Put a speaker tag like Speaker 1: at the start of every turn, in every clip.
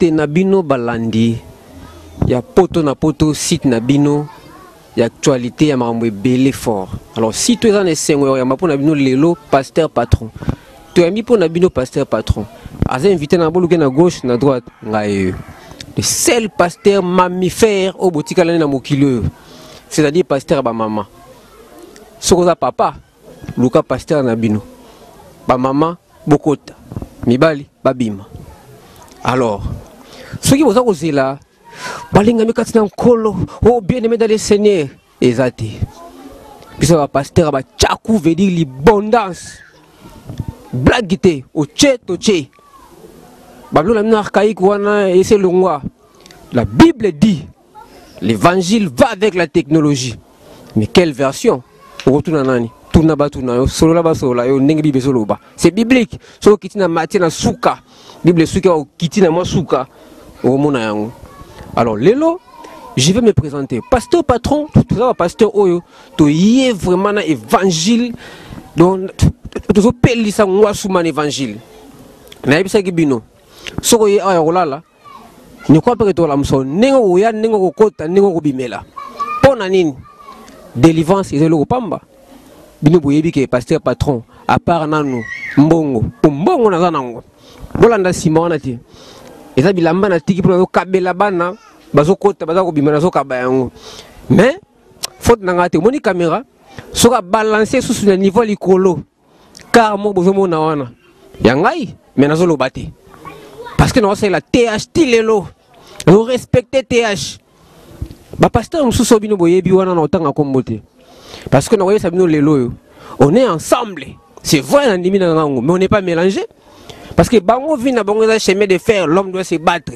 Speaker 1: Nzete Nabino Balandi, ya poto na poto site Nabino, ya actualité ya marambo belé fort. Alors si tu es dans les 5 heures, ya mapo Nabino lelo pasteur patron. Tu as mis pour Nabino pasteur patron. As invité na boluke na gauche na droite, ngai le seul pasteur mammifère au botika la na mokilo. C'est-à-dire pasteur ba maman. Sokoza papa, luka pasteur Nabino. Ba maman bokota. Mibali babima. Alors, ceux qui vous ont osé là, balinga mikatina nkolo, oh bien-aimé dans le Seigneur, ezati. Puis ça va pasteur ba tchakou veut dire l'abondance. Blaguité, au tché, au tché. Bablo la mina archaïque wana et c'est le roi. La Bible dit, l'évangile va avec la technologie. Mais quelle version? Au retour nani? C'est biblique. Solo kitina matina souka. Bible souka ou kitina moi souka. Alors lelo, je vais me présenter. Pasteur patron, tout ça pasteur oyo, to yé vraiment na évangile. Donc to peli sa ngwa souman évangile. Na yebisa kibino. Soko yé aya olala. Ni kwa peke to la mso nengo uya nengo kokota nengo kubimela. Pona nini? Délivrance ezelo pamba. Bino boyebi ke pasteur patron à part nanu mbongo mbongo na zanango bolanda simona ti eza bilamba na tiki pour kabela bana bazokota bazako bimana zokaba yango mais faute na ngate moni caméra soka balancer sous le niveau likolo car mo bozomo na wana yangai mais nazolo baté parce que non c'est la TH tilelo on respecter TH ba pasteur mususo bino boyebi wana na otanga kombote. Parce que nous on est ensemble. C'est vrai, mais on n'est pas mélangé. Parce que bango vient à chemin de fer, l'homme doit se battre.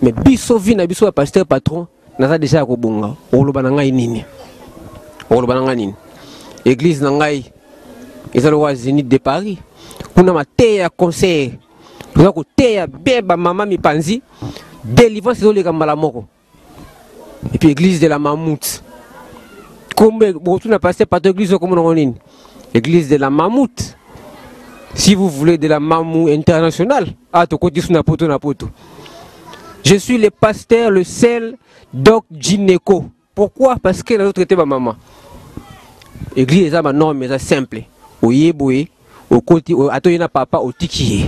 Speaker 1: Mais biso vient à pasteur patron, n'a déjà kobonga. Olobananga nini. Olobananga nini. Église nangai, ils ont le Zénith de Paris. On a ma terre conseil. On a terre beba maman mi panzi. Délivrance de la mort. Et puis église de la Mammouth. Comme vous n'avez pas par l'église comme on dit, l'église de la Mammouth. Si vous voulez de la Mammouth internationale, je suis le pasteur, le seul Doc Gynéco. Pourquoi? Parce que nous traitons ma maman. L'église est ma norme, mais simple. Au yéboué, au côté, à toi papa, au tiki,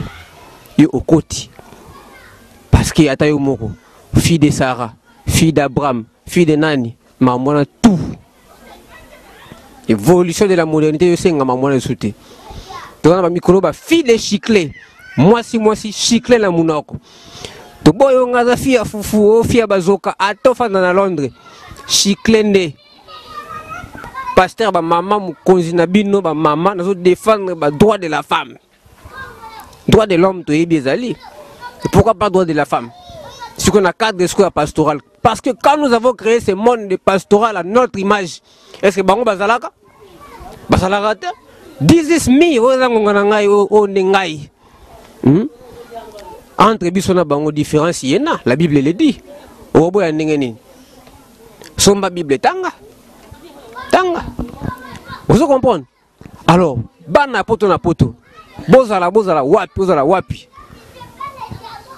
Speaker 1: et au côté. Parce que Atayo Moro, fille de Sarah, fille d'Abraham, fille de Nani, maman a tout. Évolution de la modernité, je sais que maman est soutenu. Donc, on a micro, fille de chiclé. Moi si chiclé la mounako. To boy on a fille à foufou, fille à bazoka, à tofa dans Londres. Chiclé né. Pasteur, maman, mou konzinabino, maman, nous défendre le droit de la femme. Droit de l'homme, tu es bizali. Pourquoi pas droit de la femme? Ce qu'on a cadre de ce pastoral. Parce que quand nous avons créé ce monde de pastoral à notre image, est-ce que Bango Bazalaka? Bazalaka? This is me, o nengai. Entre bisona bango différence yena, la Bible le dit. Obo ya nengeni. Somba Bible tanga. Tanga. Vous comprenez? Alors, bana poto na poto. Bozala wapi, bozala wapi.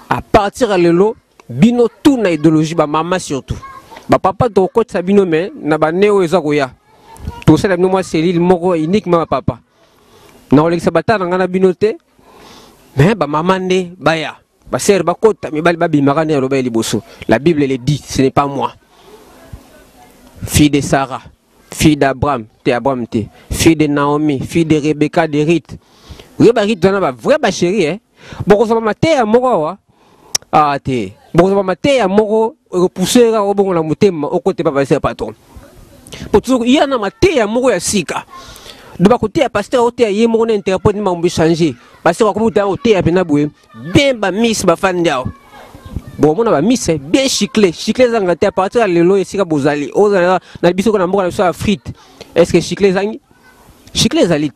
Speaker 1: À partir de l'élo, bino tout na idéologie, ba maman surtout. Ba papa to côté sa bino mais na ba neo ezakoya. Tout ça nous moi c'est l'île moko uniquement papa. Na olek sabata na binote. Mais ba maman ne baya. Ba sœur ba kota mi bali ba bimaka ne roba liboso. La Bible le dit, ce n'est pas moi. Fille de Sarah, fille d'Abraham, fille de Naomi, fille de Rebecca, de Ruth. Rebecca Ruth na ba vrai ba chérie hein. Boko sa mama te moko wa. Ah te. Boko sa mama te moko repousser ga obongo la motema au côté papa c'est patron. Pour toujours il y a na mate ya moko ya sika. De ba côté ya pasteur ote ya moko na interprète ma mbi changer. Pasteur comme ta ote ya pena boué. Bien ba miss ba fan diao. Bon mon ba miss bien chiclé. Chiclé zanga te à partir de lelo esika bozali. Oza na biso ko na moko na so frite. Est-ce que chiclé zangi? Chiclé zalit.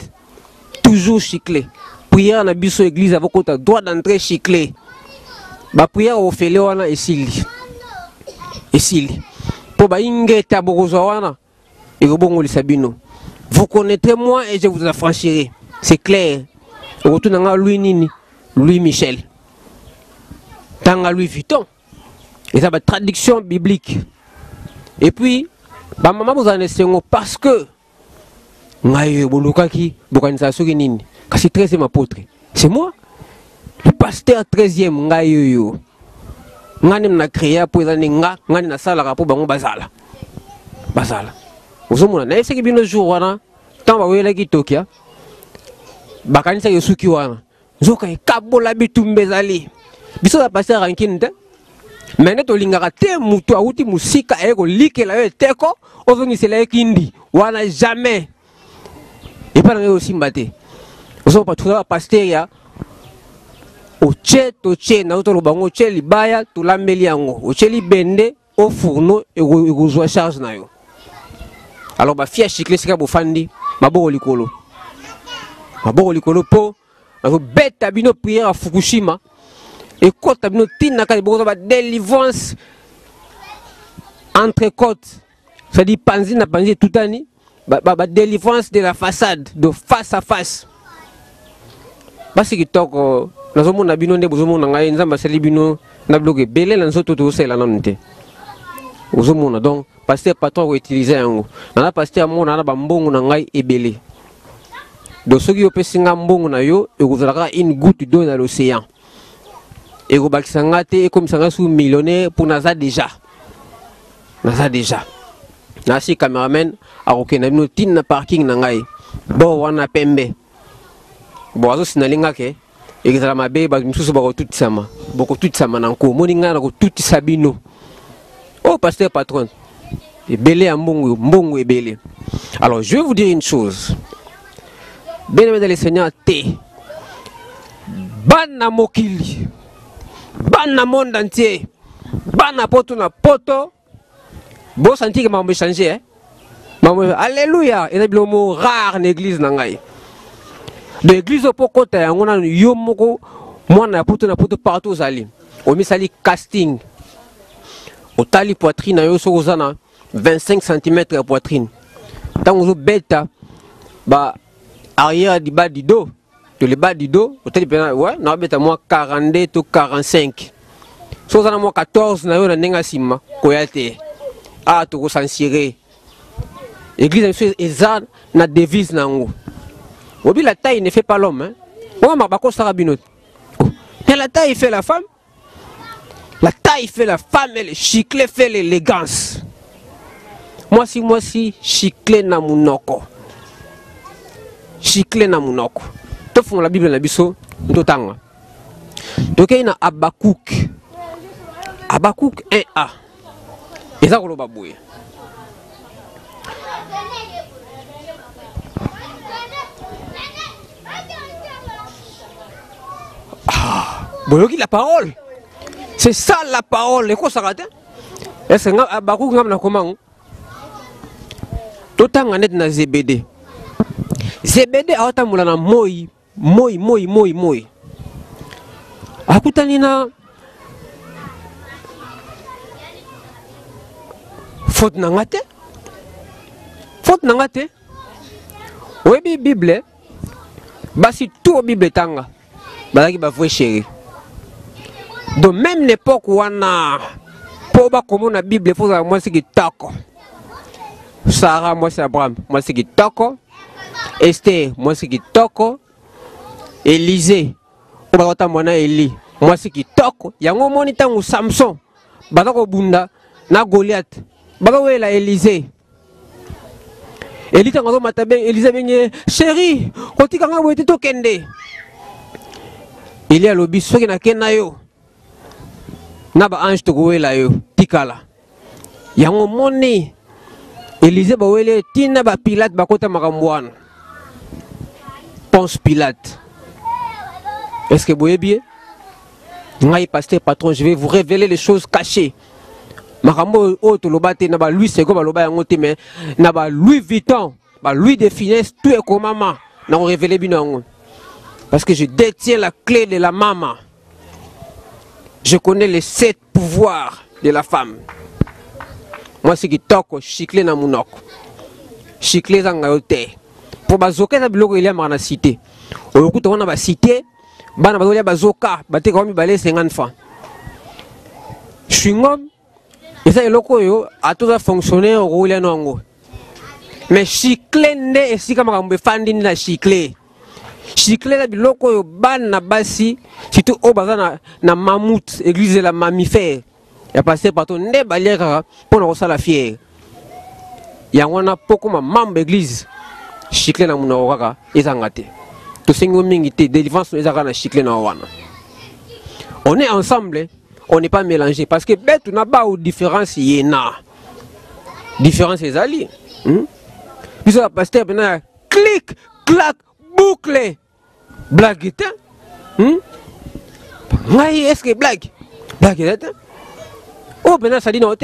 Speaker 1: Toujours chiclé. Prière na biso église avec kota droit d'entrée chiclé. Ba prière au fele wana esili. Esili. Pour ba ingeta bokozo wana. Et bon Sabino. Vous connaîtrez moi et je vous affranchirai. C'est clair. Retournez à Louis Nini, Louis Michel. Tanga Louis Vuitton. Et ça va traduction biblique. Et puis, bah maman vous en êtes parce que ngayo bolukaki bokanisation nini. Kasi 13e apôtre. C'est moi. Le pasteur 13e ngayo yo. Ngani mna créer pour ezani nga ngani na sala pour bango bazala. Bazala. Ozomona na ese ki bino jour wana tant ba wela ki Tokia. Bakanisa yo suki wana. Nzoka ekabola bitumbezali. Biso la pasteur rankinde. Mais neto lingaka te mutu auti musika eko likela yo teko ozongisela ekindi wana jamais. Et pas dans aussi mbaté. Ozo pas tout pasteur ya oche toche na otolo bango che libaya to lambeli yango oche libende au fourneau et go charge na yo. Alors ba fia chicle sika bofandi maboko likolo. Maboko likolo po na beta bino prière à Fukushima. Et quand tu as une délivrance entre côtes, c'est-à-dire panzi na panzi tout année, délivrance de la façade, de face à face. Parce que toko na zomo na bino nde bozomo na ngai nzamba seli bino na bloqué belé na nzoto to sela nanté. Ozomo na donc pasteur patron utiliser yango. Na pasteur mo na ba mbongo na ngai ebelé. Donc ceux qui ont pesi nga mbongo na yo et vous aura une goutte d'eau dans l'océan. Et vous avez comme ça sous millionnaire pour Naza déjà. Naza déjà. Nasi cameraman a aucun tin na parking nangai. Bon wana pembe. Bon azo sinalinga ke. Et que ça m'a bé ba msusu ba tout sama. Boko tout sama nanko. Moninga na ko tout sabino. Oh pasteur patron. Et belé en mbongo et belé. Alors je vais vous dire une chose. Bien-aimé dans le Seigneur te. Bana mokili. Bana monde entier. Bana poto na poto. Bon senti que m'a changé hein. Alléluia. Et le mot rare l'église nangai. L'église au poko ta ngona yo moko moi na poto partout zali. O misali casting. Au tali poitrine yo so ozana 25 cm de poitrine. Tant ozo beta ba arrière du bas du dos. De le bas du dos, ouais, na beta moi 42 to 45. So ça na moi 14 na yo na nenga sima koyate. Ah to ko censurer. Église eza na devise nango. Obi la taille ne fait pas l'homme hein. On ma bako sarabinot. Mais la taille fait la femme. La taille fait la femme et le chiclet fait l'élégance. Moi si chiclet na munoko. Chiclet na munoko. Font la Bible na biso ndotanga. Donc il y a Habakkuk. Habakkuk 1a. Et ça koloba boye. Boyoki la parole. C'est ça la parole. Et quoi ça rate? Est-ce que Habakkuk ngam comment? Totanga net na ZBD. ZBD a otamula na moi. Moi. Akutani na faute nangate. Oyebi Bible. Basi tout Bible tanga. Bazaki ba vrai chéri. De même l'époque où on a pour ba comme na Bible faut ça moi c'est qui tako. Sarah moi c'est Abraham, moi c'est qui tako. Esther moi c'est qui tako. Élisée, Eli, moi c'est qui toko, yango moni tangu Samson, batako bunda, na Goliath, bagawe la Élisée. Élie tango matabe, Élisée benye, chérie, koti kanga wete to kende. Élie a lobi, soki na kena yo, na ba ange to gowe la yo, tikala. Yango moni, Élisée ba wele, tina ba Pilate bakota makambuana. Ponce Pilate. Est-ce que vous voyez bien? Ngai pasteur patron, je vais vous révéler les choses cachées. Makambo auto lobate na ba Louis Sego ba loba yango te mais na ba Louis Vuitton, ba Louis de finesse tout est comme maman. Na révéler bino. Parce que je détiens la clé de la maman. Je connais les 7 pouvoirs de la femme. Moi c'est qui toko chiclé na munoko. Chiclé zanga yote. Pour bazoka na biloko il y a na cité. Okuta on a ba cité. Bana bazolia bazoka bate kwa mi balé 50 francs. chewing-gum, et ça, il a tout à fonctionner au rouler non. Mais chicle nde et si comme on fandi na chicle. Chicle la biloko yo ban na basi, surtout au bazar na mammouth, église de la mammifère. Il a passé par ton nde balière pour na osala fier. Ya wana poko ma membre église. Chicle na muna okaka ezangate. To sengo mingi te délivrance ezaka na chicle na wana. On est ensemble, on n'est pas mélangé parce que bête n'a pas ou différence yena. Différence ezali. Puis le pasteur maintenant clic, clac, boucle. Blague est est-ce que blague? Blague est oh, maintenant ça dit non,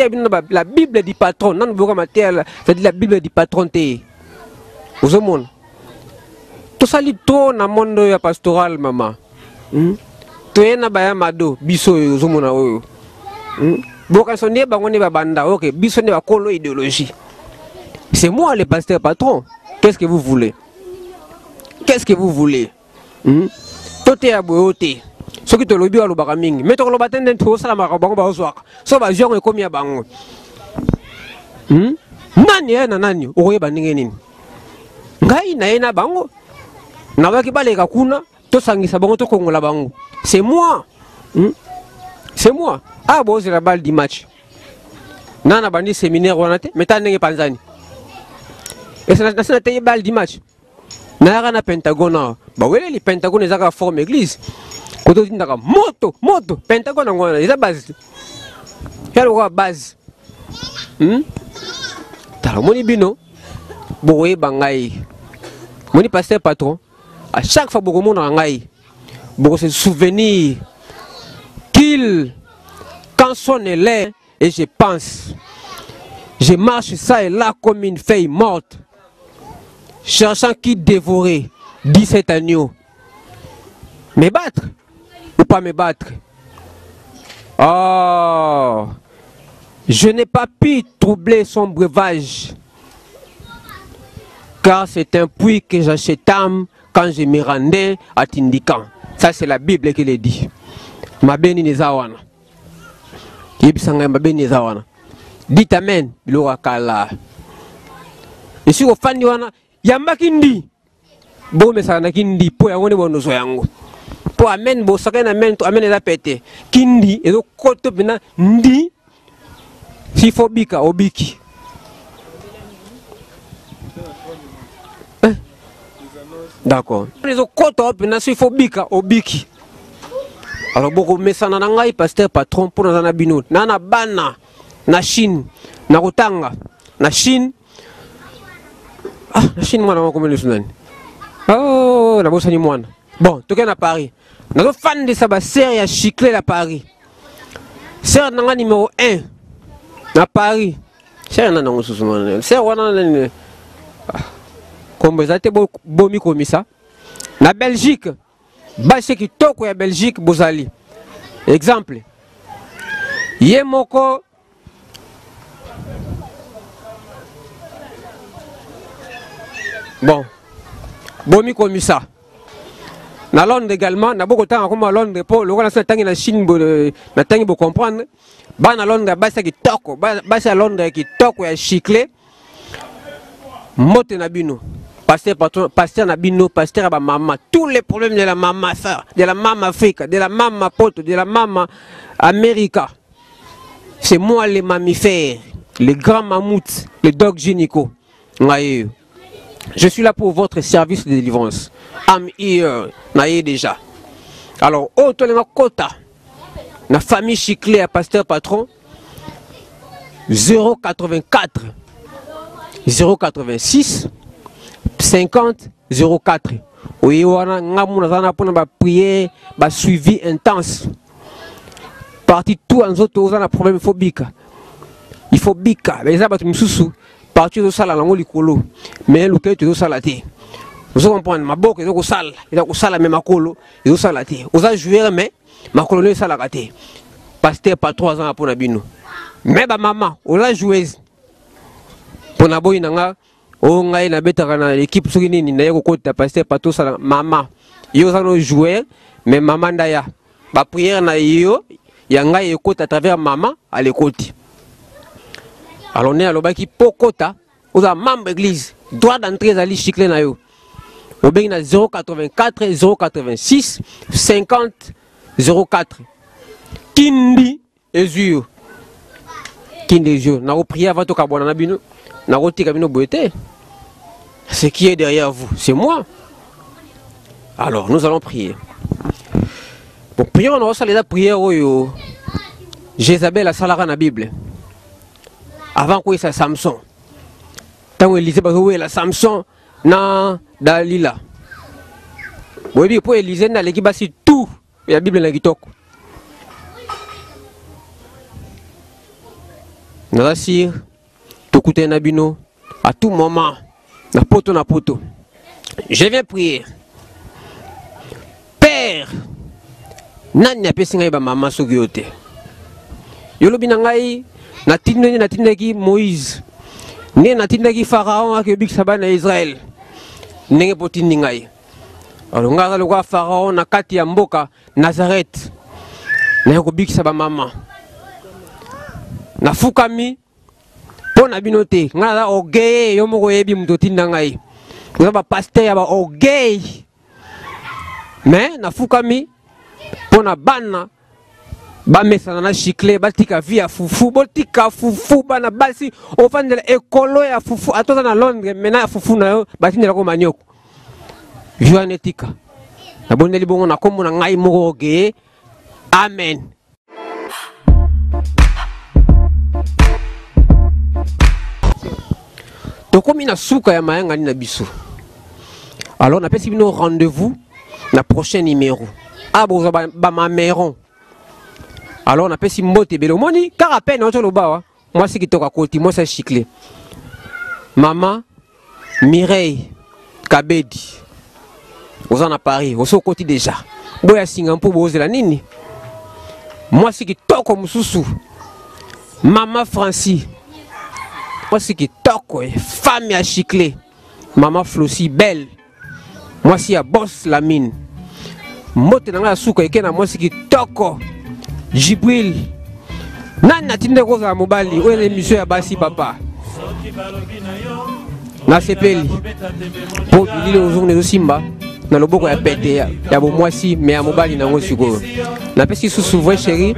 Speaker 1: la Bible du patron. Non, ça dit la Bible du patron. Vous avez tout ça dit trop dans le monde pastoral, maman. Tout est dans mado, biso, vous avez beaucoup de gens qui ont banda, ok, biso n'est pas idéologie. C'est moi le pasteur patron. Qu'est-ce que vous voulez? Qu'est-ce que vous voulez? Tout est à beauté. Ce qui te lobby à l'obaraming. Mais tu le bâton d'un tour, ça la marabango au soir. Ça va jouer comme il y a bango. Nani ya nani? Oye baningeni. Ngai na ena bango. Na waki bale kakuna. To sangisa bango to kongola bango. C'est moi. C'est moi. Ah bon c'est la balle du match. Nana bandi séminaire wanate. Mais t'as n'engé panzani. Et c'est la balle du match. N'a rien à Pentagone. Bah oui, les Pentagone, ils ont forme église. Quand on dit moto, Pentagone, ils ont base. Quelle base? T'as le bino. Boé bangaï. Moni pasteur patron. À chaque fois, beaucoup de monde en aïe. Beaucoup se souvenir qu'il, quand son est là, et je pense, je marche ça et là comme une feuille morte. Cherchant qui dévorer 17 agneaux. Me battre ou pas me battre? Oh, je n'ai pas pu troubler son breuvage, car c'est un puits que j'achètam quand je me rendais à Tindikan. Ça c'est la Bible qui le dit. Ma béni nezawana. Yibisanga ma béni nezawana. Dites amen. Bilora kala. Et si vous fani wana yamba kindi bo mesana kindi po yangone bono so yango po amen bo sakana amen to amen la pété kindi ezo koto bina ndi si fobika obiki d'accord ezo koto bina si fobika obiki. Alors beaucoup mesana na ngai pasteur patron pour na bino nana bana na Chine na Rotanga na Chine. Ah, la Chine, moi, comment le souvenir? Oh, la bosse ni moi. Bon, tout cas à Paris. Nous sommes fans de sa série à Chiclé à Paris. C'est un numéro 1 à Paris. C'est un nom sous c'est un comme ça, bomi comme ça. La Belgique, c'est qui toko la Belgique, Bozali. Exemple. Yemoko. Bon, bomi comme ça. Na Londres également, na beaucoup de temps comme à Londres pour le roi de la Chine, na tangi pour comprendre. Ba na Londres, ba c'est qui toko, ba c'est à Londres qui toko ya chiclé. Mote na bino, pasteur na bino, pasteur ba maman. Tous les problèmes de la maman ça, de la maman Afrique, de la maman pote, de la maman Amérique. C'est moi les mammifères, les grands mammouths, les dogs gynéco. Je suis là pour votre service de délivrance. I'm here, naïe déjà. Alors, autre les quota, la famille Chiclé à pasteur patron, 084 086 50 04. Oui, on a prière, suivi intense. Parti tout en autres, on a un problème phobique. Il faut bika, mais ça va être sous. Partir de ça la langue likolo mais le cœur de ça la té vous comprenez ma boque est sale il a sale mais ma colo et ça la té vous a joué mais ma colonie ça la raté pasteur pas 3 ans pour nabino mais ba maman on a joué pour na boy nanga o ngai na betaka na l'équipe soki nini na yeko kota pasteur pas tout ça maman yo ça no jouer mais maman ndaya ba prière na yo yanga écoute à travers maman à l'écoute. Alors né alobaki pokota aux membre église droit d'entrée à l'Ichiclé na yo. Obeng na 084 086 50 04. Kindi ezio. Kindi ezio. Na prier avant to kabona na bino. Na rotika bino boete. Ce qui est derrière vous, c'est moi. Alors nous allons prier. Pour prier, on aura la prière où Jézabel a salara na Bible. Avant quoi c'est Samson. Tant Élisée parce que la Samson na Dalila. Oui, pour Élisée na l'équipe basi tout la Bible na kitoko. Na sir to kuté na bino à tout moment na poto. Je viens prier. Père, nani apesi ngai ba mama soki yo te. Yolobi na ngai natindaki Moïse. Ne natindaki Pharaon akobikisa bana Israël. Ndenge potindi ngai. Alors ngai azaloka Pharaon na kati ya mboka Nazareth. Na kobikisa ba mama. Nafukami pona bino te. Ngai aza orgueil yo moko yebi muto tinda ngai. Nga ba pasteur ya ba orgueil. Mais nafukami pona bana ba mesana na chiclé batika via fufu botika fufu bana basi ofandela ekolo ya fufu atoza na Londres mena fufu na yo batindela ko manioko Joanetika na bondeli bongo na kombo na ngai moko oge amen. Tokomi na suka ya mayanga ni na biso. Alors on appelle bino rendez-vous na prochain numéro. Ah bon ba mameron. Alors on appelle si mbote belo moni car à peine on le bas. Moi c'est qui toka koti, moi c'est chiclé. Maman Mireille Kabedi. Aux en à Paris, au côté déjà. Boya Singapour boze la nini. Moi c'est qui toka mususu. Maman Francie. Moi c'est qui toka femme à chiclé. Maman Flossi belle. Moi c'est à boss la mine. Mote na suka ekena moi c'est qui toko Jibril nana tinde ko za mobali o émission ya basi papa na sepeli po bilile ozongo ne simba na loboko ya pete ya bo mwasi mais ya mobali na ngosiko na pesi sous vrai chéri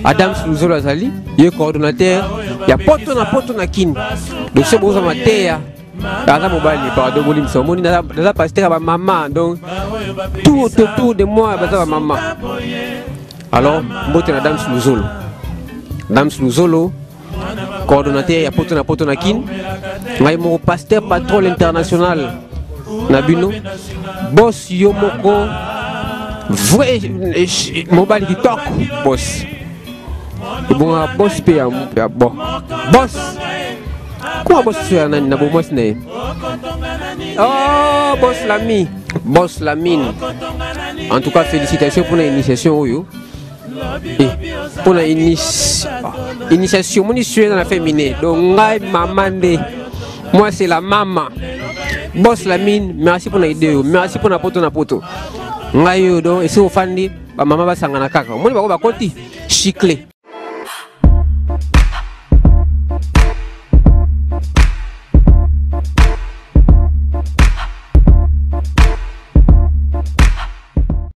Speaker 1: Adam Luzolo azali ye coordonnateur ya poto na kin donc c'est boza mateya Ada mobile pardon bolim so moni na pasteur ba maman donc tout autour de moi ba maman. Alors mbote na Dams Luzolo coordonnateur ya poto na kin ngai mo pasteur patron international na bino boss yo moko vrai mobile qui talk boss bon boss pe ya bon boss. Comment boss sur na boss ne? Oh boss Lamine. En tout cas félicitations pour l'initiation oyo. Et pour la initiation mon dans la féminine. Donc ngai maman de moi c'est la maman. Boss Lamine, merci pour l'idée, merci pour na poto. Ngai yo donc et si ofandi ba maman ba sangana kaka. Moni ba ko ba koti chiclé.